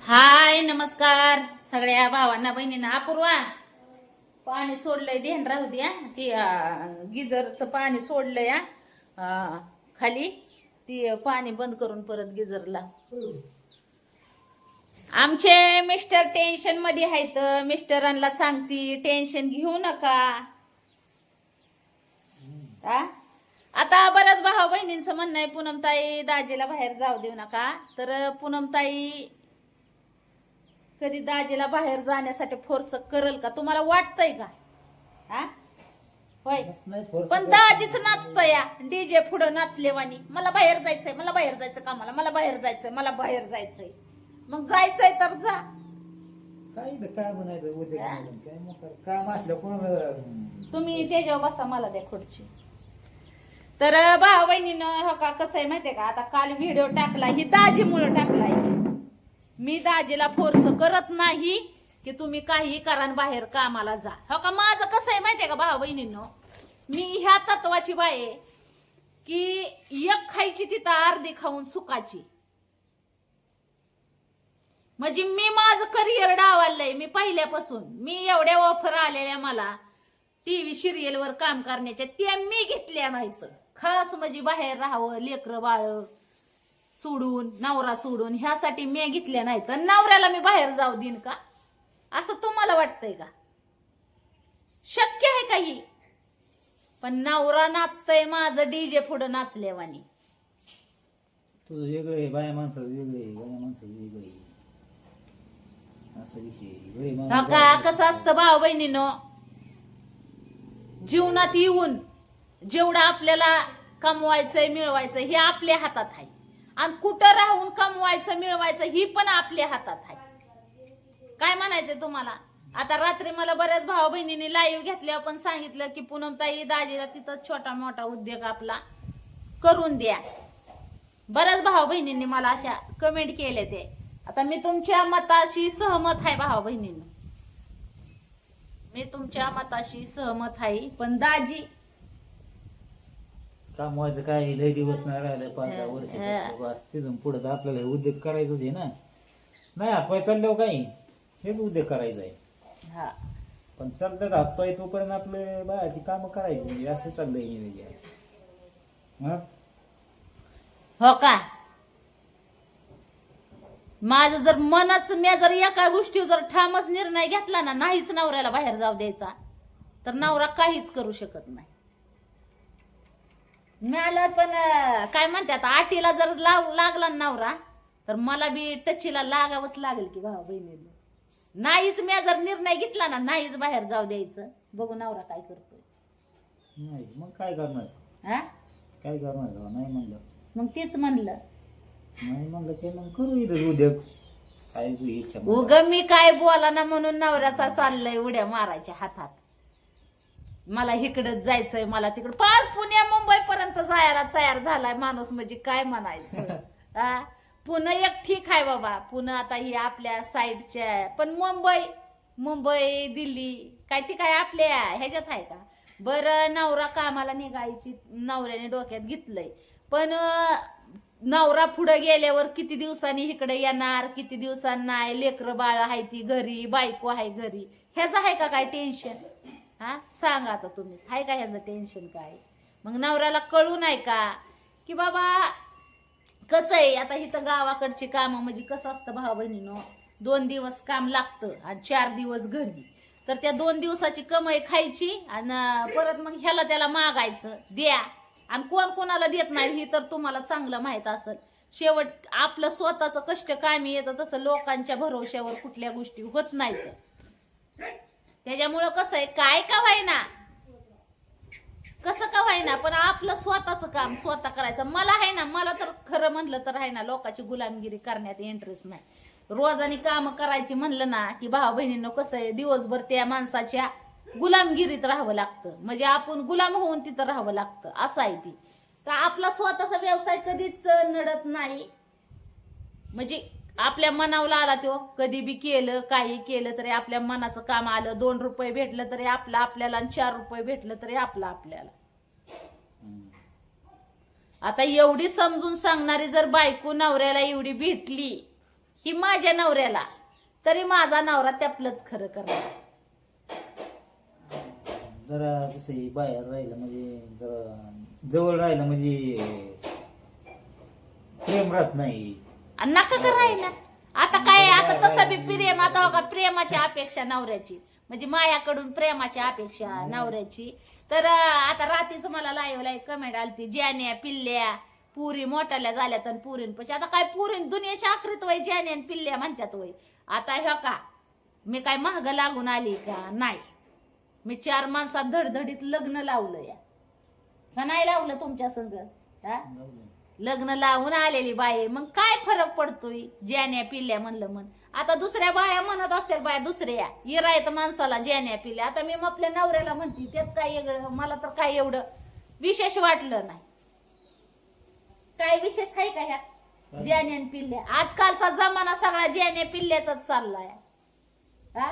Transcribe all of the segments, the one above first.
हाय नमस्कार सगळ्या भावांना बहिणींना. अपूर्वा पाणी सोडलंय ध्यान राहू द्या. ती गिझरचं पाणी सोडलंय खाली. ती पाणी बंद करून परत गिझरला. आमचे मिस्टर टेन्शन मध्ये आहेत. मिस्टरांना सांगती टेन्शन घेऊ नका. आता बऱ्याच भाऊ बहिणींचं म्हणणं आहे पूनमताई दाजीला बाहेर जाऊ देऊ नका. तर पूनमताई कधी दाजीला बाहेर जाण्यासाठी फोर्स करल का तुम्हाला वाटतंय का? होय, पण दाजीच नाचतंय डीजे पुढं नाचलेवानी. मला बाहेर जायचंय, मला बाहेर जायचं कामाला, मला बाहेर जायचंय, मला बाहेर जायचंय. मग जायचंय तर जा. काय म्हणायचं उद्या काम असलं कोण तुम्ही त्याच्यावर बसा, मला द्या खुर्ची. तर भाऊ बहिणीनं हो का कसं आहे माहितीये का, आता काल व्हिडिओ टाकला ही दाजीमुळे टाकलाय. मी दाजीला फोर्स करत नाही की तुम्ही काही करा बाहेर कामाला जा. हो का, माझं कसं आहे माहितीये का भाऊ बहिणींनो, मी ह्या तत्वाची बाय आहे की एक खायची तिथं अर्धी खाऊन सुखाची. म्हणजे मी माझं करिअर डावललंय. मी पहिल्यापासून मी एवढ्या ऑफर आलेल्या मला टीव्ही सिरियल वर काम करण्याच्या, त्या मी घेतल्या नाहीत. खास म्हणजे बाहेर राहावं, लेकरं बाळ सोडून, नवरा सोडून, ह्यासाठी मी घेतल्या नाही. तर नवऱ्याला मी बाहेर जाऊ देईन का असं तुम्हाला वाटतंय का? शक्य आहे काही? पण नवरा नाचतय माझं डीजे पुढं नाचल्यावानी. तुझं वेगळं आहे, बाया माणसाचं वेगळं आहे, बाया माणसाचं वेगळं आहे. असं विषय का कसं असतं भाऊ बहिणीनो, जीवनात येऊन जेवढं आपल्याला कमवायचंय मिळवायचं हे आपल्या हातात आहे. आणि कुठं राहून कमवायचं मिळवायचं ही पण आपल्या हातात आहे. काय म्हणायचंय तुम्हाला? आता रात्री मला बऱ्याच भाऊ बहिणींनी लाईव्ह घेतल्यावर पण सांगितलं की पूनमताई दाजीला तिथं छोटा मोठा उद्योग आपला करून द्या. बऱ्याच भाऊ बहिणींनी मला अशा कमेंट केले. ते आता मी तुमच्या मताशी सहमत आहे भाऊ बहिणींनो, मी तुमच्या मताशी सहमत आहे. पण दाजी कामवायचं काय लय दिवस नाही राहिलं, 5-10 वर्ष. तिथून पुढे तर आपल्याला उद्योग करायचंच आहे ना. नाही हातपाय चालल्यावर काही हेच उद्योग करायचा आहे. पण चालतात हातपाय तोपर्यंत आपले बायाची कामं करायची असं चाललंय. हो का, माझं जर मनच, मी जर एका गोष्टीवर जर ठामच निर्णय घेतला ना, नाहीच नवऱ्याला बाहेर जाऊ द्यायचा, तर नवरा काहीच करू शकत नाही. मला पण काय म्हणतात, आटीला जर लागला नवरा तर मला बी टचीला लागावंच लागेल की भाऊ बहिणीला. नाहीच मी जर निर्णय घेतला ना, नाहीच बाहेर जाऊ द्यायचं, बघू नवरा काय करतोय. नाही मग काय करणार? काय करणार? नाही म्हणलं मग तेच म्हणलं. नाही म्हणलं ते मग करू इथं उद्योग. काय तुझी इच्छा? उग मी काय बोला ना म्हणून नवऱ्याचा चाललंय उड्या मारायच्या हातात. मला इकडच जायचंय, मला तिकडं, पार पुण्या मुंबई पर्यंत जायला तयार झालाय माणूस. म्हणजे काय म्हणायचं. पुणे एक ठीक आहे बाबा, पुणे आता ही आपल्या साईडच्या, पण मुंबई दिल्ली काय ती काय आपल्या ह्याच्यात आहे का? बरं, नवरा कामाला निघायची नवऱ्याने डोक्यात घेतलंय, पण नवरा पुढे गेल्यावर किती दिवसांनी इकडे येणार, किती दिवसांनी नाही, लेकरं बाळ आहे ती घरी, बायको आहे घरी, ह्याचं आहे का काय टेन्शन? सांगा आता तुम्हीच, आहे का ह्याचं टेन्शन काय? मग नवऱ्याला कळू नाही का की बाबा कसं आहे. आता इथं गावाकडची कामं म्हणजे कसं असतं भाऊ बहिणीनो, 2 दिवस काम लागतं आणि 4 दिवस घरी. तर त्या 2 दिवसाची कमाई खायची आणि परत मग ह्याला त्याला मागायचं द्या. आणि कोण कोणाला देत नाही ही तर तुम्हाला चांगलं माहित असेल. शेवट आपलं स्वतःचं कष्ट कामी येतं, तसं लोकांच्या भरोश्यावर कुठल्या गोष्टी होत नाहीत. त्याच्यामुळं कसं आहे, काय का व्हायना, कसं का व्हायना, पण आपलं स्वतःचं काम स्वतः करायचं. मला आहे ना, मला तर खरं म्हणलं तर आहे ना, लोकांची गुलामगिरी करण्यात इंटरेस्ट नाही. रोजानी काम करायची म्हणलं ना की भाऊ बहिणींनो कसं आहे, दिवसभर त्या माणसाच्या गुलामगिरीत राहावं लागतं. म्हणजे आपण गुलाम होऊन तिथं राहावं लागतं, असं आहे ती. तर आपला स्वतःचा व्यवसाय कधीच नडत नाही. म्हणजे आपल्या मनावला आला तो, कधी बी केलं काही केलं तरी आपल्या मनाचं काम आलं. 2 रुपये भेटलं तरी आपलं आपल्याला, आणि 4 रुपये भेटलं तरी आपलं आपल्याला. आता एवढी समजून सांगणारी जर बायको नवऱ्याला एवढी भेटली, ही माझ्या नवऱ्याला, तरी माझा नवरा त्यापलंच खरं करणार. जरा कसं आहे, बाहेर राहिलं म्हणजे जरा जवळ राहिलं म्हणजे प्रेम राहत नाही. आणि नका करायला. आता काय, आता तसं बी प्रेम, आता हो का प्रेमाची अपेक्षा नवऱ्याची, म्हणजे मायाकडून प्रेमाची अपेक्षा नवऱ्याची. तर आता रात्रीच मला लाईव्ह कमेंट आलती, ज्यान्या पिल्ल्या पुरी मोठ्याल्या झाल्यात आणि पुरींपाशी. आता काय पुरीन दुनियाच्या आखरीत वय ज्यान्या आणि पिल्ल्या म्हणतात वय. आता ह्या का मी काय महाग लागून आली का? नाही, मी 4 माणसात धडधडीत लग्न लावलं या का नाही लावलं तुमच्या संग? लग्न लावून आलेली बाई, मग काय फरक पडतोय? ज्यान्या पिल्ल्या म्हणलं म्हण. आता दुसऱ्या बाया म्हणत असतील बाया, दुसऱ्या इरायत माणसाला ज्यान्या पिल्ल्या. आता मी आपल्या नवऱ्याला म्हणते, त्यात काय वेगळं? मला तर काय एवढं विशेष वाटलं नाही. काय विशेष आहे का ह्या ज्यान्या पिल्ल्या? आजकालचा जमाना सगळा ज्यान्या पिल्ल्याचाच चाललाय. हा,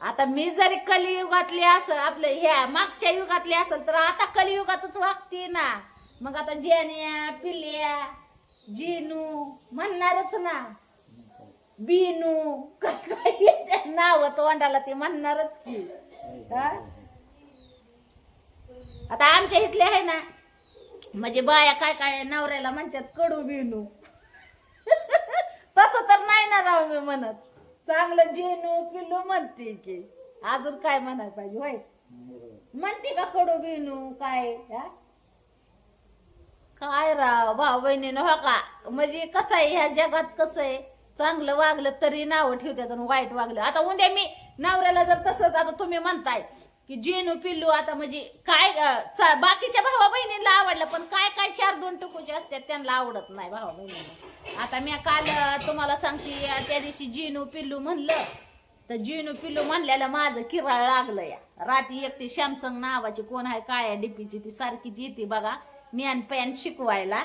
आता मी जरी कलियुगातली असं आपलं ह्या मागच्या युगातली असेल, तर आता कलियुगातच वागते ना. मग आता ज्यान्या पिल्ल्या जिनू म्हणणारच ना, बिनू काय नाव तोंडाला ते म्हणणारच की. आता आमच्या इथले आहे ना, म्हणजे बाया काय काय नवऱ्याला म्हणतात कडू बिनू. तसं तर नाही ना राव मी म्हणत, चांगलं जेनू पिल्लू म्हणते की. अजून काय म्हणायला पाहिजे होय? म्हणते का कडू बिनू काय? काय राव भाऊ बहिणीनं हो का, म्हणजे कसं आहे ह्या जगात, कसं आहे चांगलं वागलं तरी नाव ठेवतात आणि वाईट वागलं. आता उद्या मी नवऱ्याला जर तसंच, आता तुम्ही म्हणताय की जेनू पिल्लू, आता म्हणजे काय बाकीच्या भावा बहिणीला आवडलं, पण काय काय 4-2 टुकूचे असतात त्यांना आवडत नाही भावा बहिणीला. आता मी काल तुम्हाला सांगते, त्या दिवशी जेनू पिल्लू म्हणलं, तर जेनू पिल्लू म्हणल्याला माझं किराळ लागलं या. रात्री एकटी सॅमसंग नावाची कोण आहे काळ्या डीपीची, ती सारखीच येते बघा ज्ञानपॅन शिकवायला.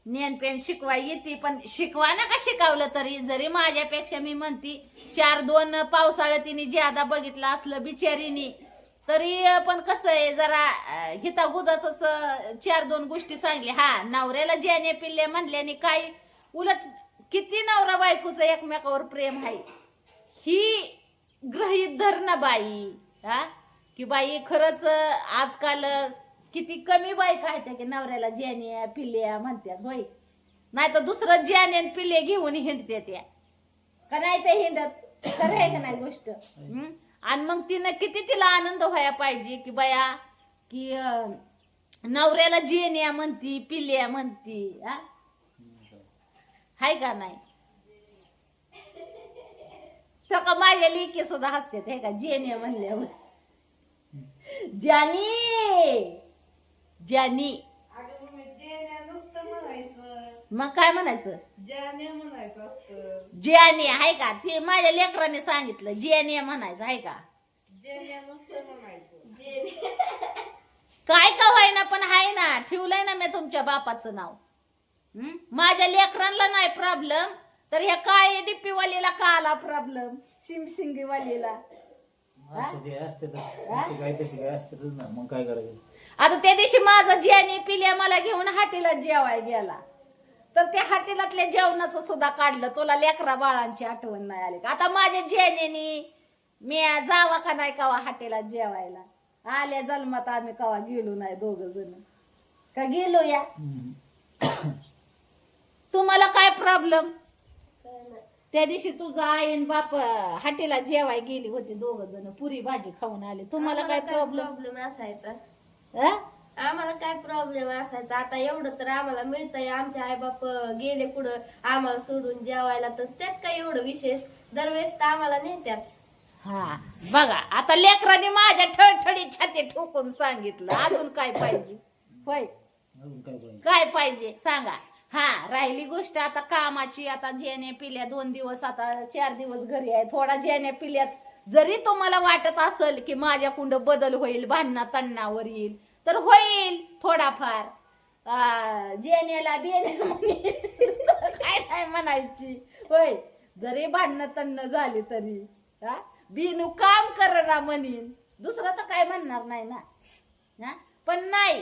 ज्ञानपॅन शिकवाय येते, पण शिकवा ना का शिकवलं तरी, जरी माझ्यापेक्षा मी म्हणती 4-2 पावसाळ्यात तिने ज्यादा बघितलं असलं बिचारीनी, तरी पण कसं आहे जरा हिता गुजाच 4-2 गोष्टी सांगली. हा, नवऱ्याला ज्याने पिल्ले म्हणल्याने काय, उलट किती नवरा बायकोचं एकमेकावर प्रेम आहे ही गृहीत धर ना बाई. हा, की बाई खरंच आजकाल किती कमी बायका आहेत की नवऱ्याला ज्याने पिल्ल्या म्हणतात होय. नाही तर दुसरं ज्याने पिल्ले घेऊन हिंडते त्या का नाही, ते हिंडत खरं आहे का नाही गोष्ट? आणि मग तिनं किती तिला आनंद व्हायला पाहिजे की बाया, की नवऱ्याला जेन्या म्हणती पिल्ल्या म्हणती. हाय का नाही? तर का माझ्या लेकी सुद्धा हसते हे का जेन्या म्हणल्यावर, ज्यानी ज्यानी. मग काय म्हणायचं? ज्याने आहे का? ते माझ्या लेकराने सांगितलं ज्याने म्हणायचं आहे का? काय का व्हायना, पण आहे ना, ठेवलंय ना मी तुमच्या बापाचं नाव. माझ्या लेकरांना नाही प्रॉब्लेम, तर ह्या काय डिप्पीवालीला का आला प्रॉब्लेम? शिमशिंगीवालीला. मग काय करायचं? आता त्या दिवशी माझा ज्याने पिल्या मला घेऊन हाटीला जेवाय गेला, तर त्या हाटीलातल्या जेवणाचं सुद्धा काढलं. तुला लेकरा बाळांची आठवण नाही आली का? आता माझ्या ज्याने मी जावा का नाही कवा हाटीला जेवायला? आल्या जन्मात आम्ही कवा गेलो नाही, 2 जण का गेलो या? तुम्हाला काय प्रॉब्लेम? त्या दिवशी तुझा आईन बाप हाटीला जेवाय गेली होती, 2 जण पुरी भाजी खाऊन आले. तुम्हाला काय प्रॉब्लेम असायचा? आम्हाला काय प्रॉब्लेम असायचा? आता एवढं तर आम्हाला मिळतंय, आमचे आई बाप गेले कुठं आम्हाला सोडून जेवायला, तर त्यात काय एवढं विशेष? दरवेळेस तर आम्हाला नेत्यात. हा बघा, आता लेकरांनी माझ्या ठळठळी छाती ठोकून सांगितलं. अजून काय पाहिजे होय? काय पाहिजे सांगा? हा, राहिली गोष्ट आता कामाची. आता जेण्या पिल्या 2 दिवस, आता 4 दिवस घरी आहे. थोडा जेण्या पिल्यात जरी तुम्हाला वाटत असेल की माझ्या कुंड बदल होईल, भांडणा तण्णावर येईल, तर होईल थोडाफार. जेण्याला बेण्या काय नाही म्हणायची होय. जरी भांडणं तण्ण झाली तरी बिनू काम करना म्हणीन, दुसरं तर काय म्हणणार नाही ना. पण नाही,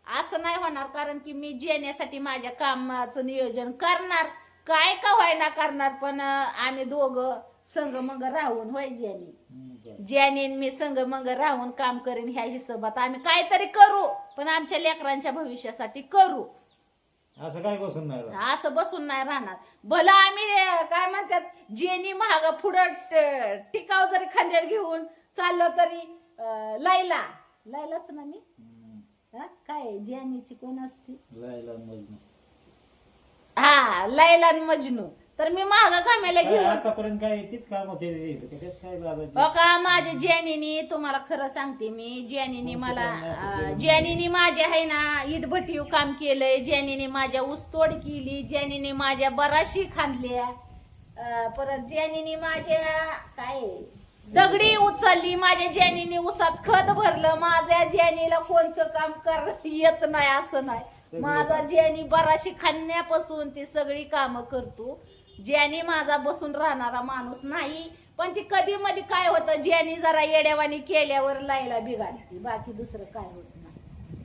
असं नाही होणार, कारण की मी जेण्यासाठी माझ्या कामाचं नियोजन करणार. काय का व्हायना करणार, पण आम्ही दोघं संग मग राहून होय ज्याने मी संग मग राहून काम करीन ह्या हिशोबात आम्ही काहीतरी करू, पण आमच्या लेकरांच्या भविष्यासाठी करू. असं काय बसून नाही राहत. असं बसून नाही राहणार. भलं आम्ही काय म्हणतात जेनी महाग पुढं टिकाव जरी खांद्यावर घेऊन चाललो तरी लैलाच ना मी काय जेनीची कोण असते लैला मजनू. हा लैला आणि मजनू, तर मी महाग घामायला घेऊन आतापर्यंत काय तीच काम होते त्याच्यात काय लागायचं? हो का. माझ्या जेनीनी तुम्हाला खरं सांगते मी, जेनीनी मला जेनीनी माझ्या आहे ना इटभट्टीव काम केलंय, जेनीनी माझ्या ऊसतोड केली, जेनीनी माझ्या बराशी खांदल्या, परत जेनीनी माझ्या काय दगडी उचलली, माझ्या जेनीनी उसात खत भरलं. माझ्या जेनीला कोणचं काम कर येत नाही असं नाही. माझा जेनी बराशी खाण्यापासून ती सगळी कामं करतो. ज्यानी माझा बसून राहणारा माणूस नाही. पण ती कधी मध्ये काय होतं, ज्यानी जरा येड्यावानी केल्यावर लायला बिघाडते, बाकी दुसरं काय होत नाही.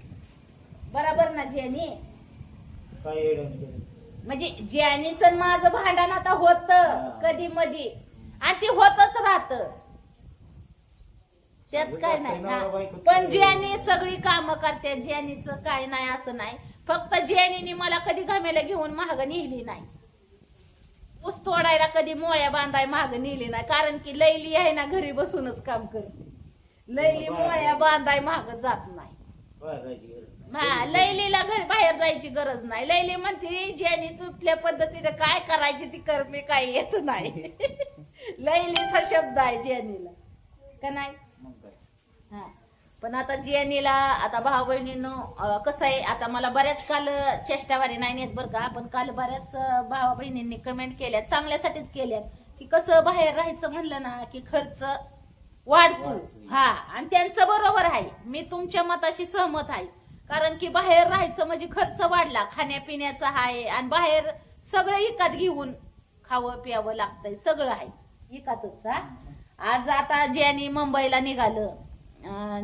बरोबर ना ज्यानी? काय येडं म्हणजे ज्यानीच माझं भांडण आता होत कधी मध्ये, आणि ती होतच राहत, त्यात काय नाही. पण ज्यानी सगळी कामं करते, ज्यानीच काय नाही असं नाही. फक्त ज्यानी मला कधी घामेला घेऊन महाग नेली नाही, ऊस तोडायला कधी मोळ्या बांधाय महाग नेली नाही. कारण की लैली आहे ना घरी बसूनच काम करते. लैली मोळ्या बांधाय महाग जात नाही. हा लैलीला घरी बाहेर जायची गरज नाही. लैली म्हणते ज्यानी चुकल्या पद्धतीने काय करायची ती कर, मी काय येत नाही. लैलीचा शब्द आहे ज्यानीला का नाही. हा पण आता जेनीला आता भाऊ बहिणींनो कसं आहे, आता मला बऱ्याच काल चेष्टावारी नाही नेत बरं का, पण काल बऱ्याच भावा बहिणींनी कमेंट केल्या, चांगल्यासाठीच केल्यात, की कसं बाहेर राहायचं म्हणलं ना की खर्च वाढतो. हा आणि त्यांचं बरोबर आहे, मी तुमच्या मताशी सहमत आहे. कारण की बाहेर राहायचं म्हणजे खर्च वाढला, खाण्यापिण्याचा आहे, आणि बाहेर सगळं इकत घेऊन खावं प्यावं लागतंय, सगळं आहे इकतच. हा आज आता ज्यानी मुंबईला निघालं,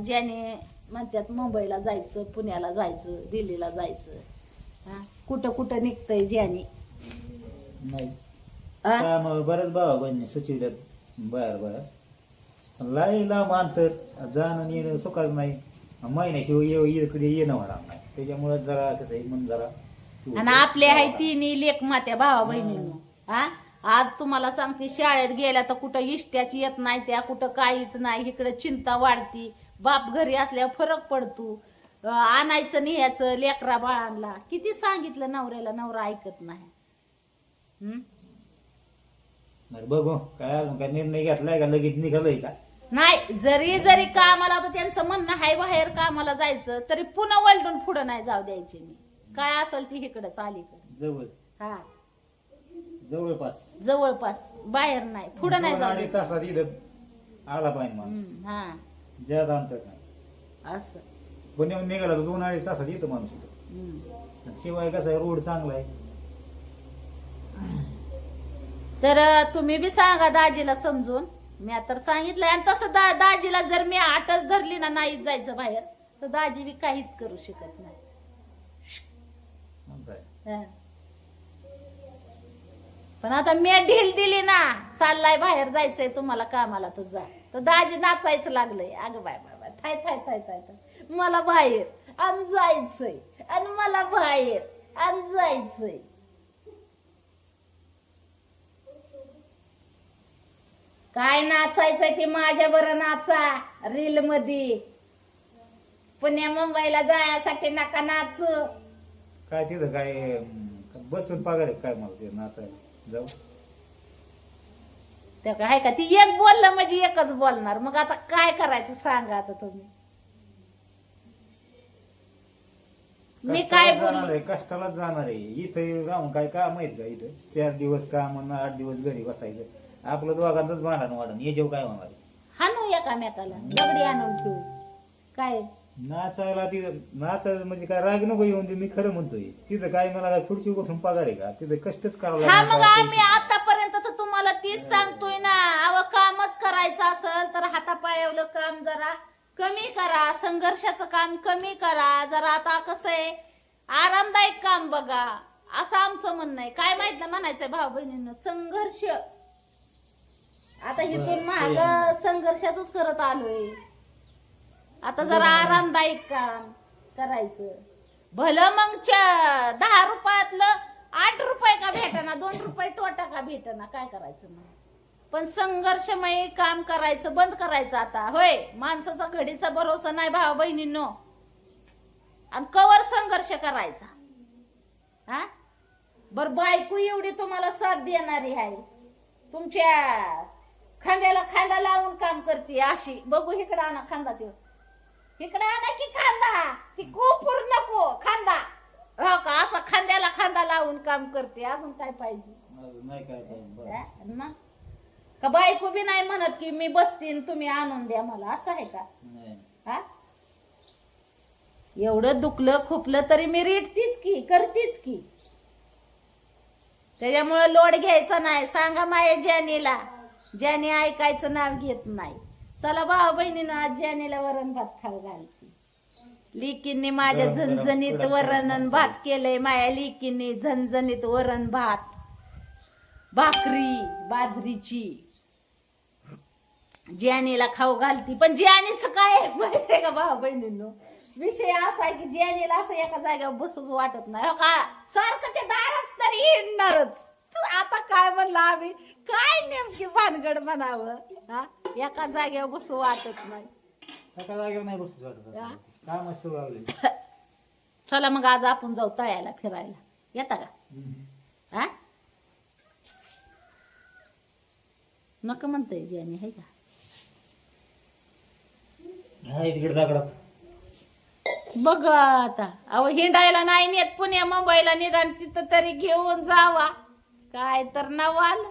ज्याने म्हणतात मुंबईला जायचं, पुण्याला जायचं, दिल्लीला जायचं, कुठं कुठं निघतंय ज्याने नाही. बऱ्याच भावा बहिणी सुचविल्यात बाहेर लाईला मानतर जाणं येणं सुखाच नाही. महिन्याशिवाय इकडे येणं होणार नाही, त्याच्यामुळे जरा कसं आहे मन जरा. आणि आपले आहे तिन्ही लेख मात्या भावा बहिणींनो. हा आज तुम्हाला सांगते, शाळेत गेल्या तर कुठं इष्ट्याची येत नाही, त्या कुठं काहीच नाही. इकडे चिंता वाढती, बाप घरी असल्यावर फरक पडतो. आणायचं न्यायचं लेकरा बाळांना, किती सांगितलं नवऱ्याला, नवरा ऐकत नाही. बघू काय अजून काय निर्णय घेतलाय का, लगेच निघालय का नाही. जरी कामाला तर त्यांचं म्हणणं आहे बाहेर कामाला जायचं, तरी पुन्हा वलटून पुढं नाही जाऊ द्यायचे. मी काय असेल ती इकडंच अलीकडे जवळ. हा जवळपास बाहेर नाही, पुढं नाही जाऊ द्यायचं. तासात इथं आला पाहिजे माणूस, हा ज्यात अंतर नाही. असं पण येऊन निघाला तर 2-2.5 तासात येतो माणूस इथं. शिवाय कसं आहे, रोड चांगला आहे. तर तुम्ही बी सांगा दाजीला समजून. मी आता सांगितलंय, आणि तसं दाजीला जर मी आटच धरली ना नाहीच जायचं बाहेर, तर दाजी बी काहीच करू शकत नाही. पण आता मी ढील दिली ना, चाललाय बाहेर जायचंय तुम्हाला कामाला, तर जा. तर दाजी नाचायचं लागलंय, अगं बाय बाय बाय थाय थाय थाय थाय थाय, मला बाहेर आणि जायचंय, आणि मला बाहेर आणि जायचंय. काय नाचायचंय ते माझ्या बरं नाचा, रील मध्ये. पुण्या मुंबईला जायसाठी नका नाचू. काय तिथं काय बसून पगार आहे काय मला ते नाचायला जाऊ. ते काय का ती एक बोललं म्हणजे एकच बोलणार, मग आता काय करायचं सांगा आता तुम्ही. मी काय जाणार आहे, कष्टालाच जाणार आहे. इथं राहून काय काम आहेत का? इथं 4 दिवस काम आणि 8 दिवस घरी बसायचं. आपलं दोघांचंच भांडण वाढण, याच्यावर काय होणार आहे? हाणू एकामेकाला, दगडी आणून ठेवू. काय नाचायला तिथं नाचायला म्हणजे काय राग नको येऊन दे. मी खरं म्हणतोय, तिथं काय मला काय खुर्ची बसून पगार आहे का? तिथं कष्टच करावं हा मग आम्ही लागणार. आतापर्यंत तर तुम्हाला तीच सांगतोय ना, अव कामच करायचं असेल तर हातापायावलं काम जरा कमी करा, संघर्षाचं काम कमी करा. जरा आता कसं आहे, आरामदायक काम बघा. असं आमचं म्हणणं आहे. काय माहित ना म्हणायचंय भाऊ बहिणींना संघर्ष. आता इथून माग संघर्षाच करत आलोय. आता जरा आरामदायक काम करायचं. भलं मग 10 रुपयातलं 8 रुपये का भेटना, 2 रुपये तोटा का भेटना, काय करायचं मग. पण संघर्षमय काम करायचं बंद करायचं आता. होय, माणसाचा घडीचा भरोसा नाही भाऊ बहिणींनो. आणि कवर संघर्ष करायचा. हा बर, बायको एवढी तुम्हाला साथ देणारी आहे, तुमच्या खांद्याला खांदा लावून काम करते अशी. बघू इकडे आणा खांदा, ते इकडे आणा की खांदा, ती कोपूर नको खांदा. हो का, असा खांद्याला खांदा लावून काम करते. अजून काय पाहिजे. नाही काय पाहिजे. मग का बायको बी नाही म्हणत की मी बसतीन तुम्ही आणून द्या मला, असं आहे का. हा एवढं दुखलं खुपलं तरी मी रेटतीच की, करतीच की. त्याच्यामुळे लोड घ्यायचा नाही. सांगा माया ज्यानीला, ज्याने ऐकायचं नाव घेत नाही. चला भाऊ बहिणीनं आज ज्यानीला वरण भात खाऊ घालते. लिकींनी माझ्या झणझणीत वरण भात केलंय. माया लिकींनी झणझणीत वरण भात, भाकरी बाजरीची ज्यानीला खाऊ घालती. पण ज्यानीच काय माहितीये का भाऊ बहिणींनो, विषय असा आहे की ज्यानीला असं एका जागेवर बसूच वाटत नाही. हो का, सारखं ते दारात तरी येणारच. आता काय म्हणलं आम्ही, काय नेमकी भानगड म्हणावं. हा एका जागेवर बसू वाटत नाही. एका जागेवर नाही बसू वाटत. काम असं वागले. चला मग आज आपण जाऊ तळ्याला फिरायला. येता का. हा नका म्हणताय ज्यानी, आहे का. तिकडे दागडात बघ आता, अहो हिंडायला नाही नेत पुण्या मुंबईला, निदान तिथं तरी घेऊन जावा. काय तर नवाल.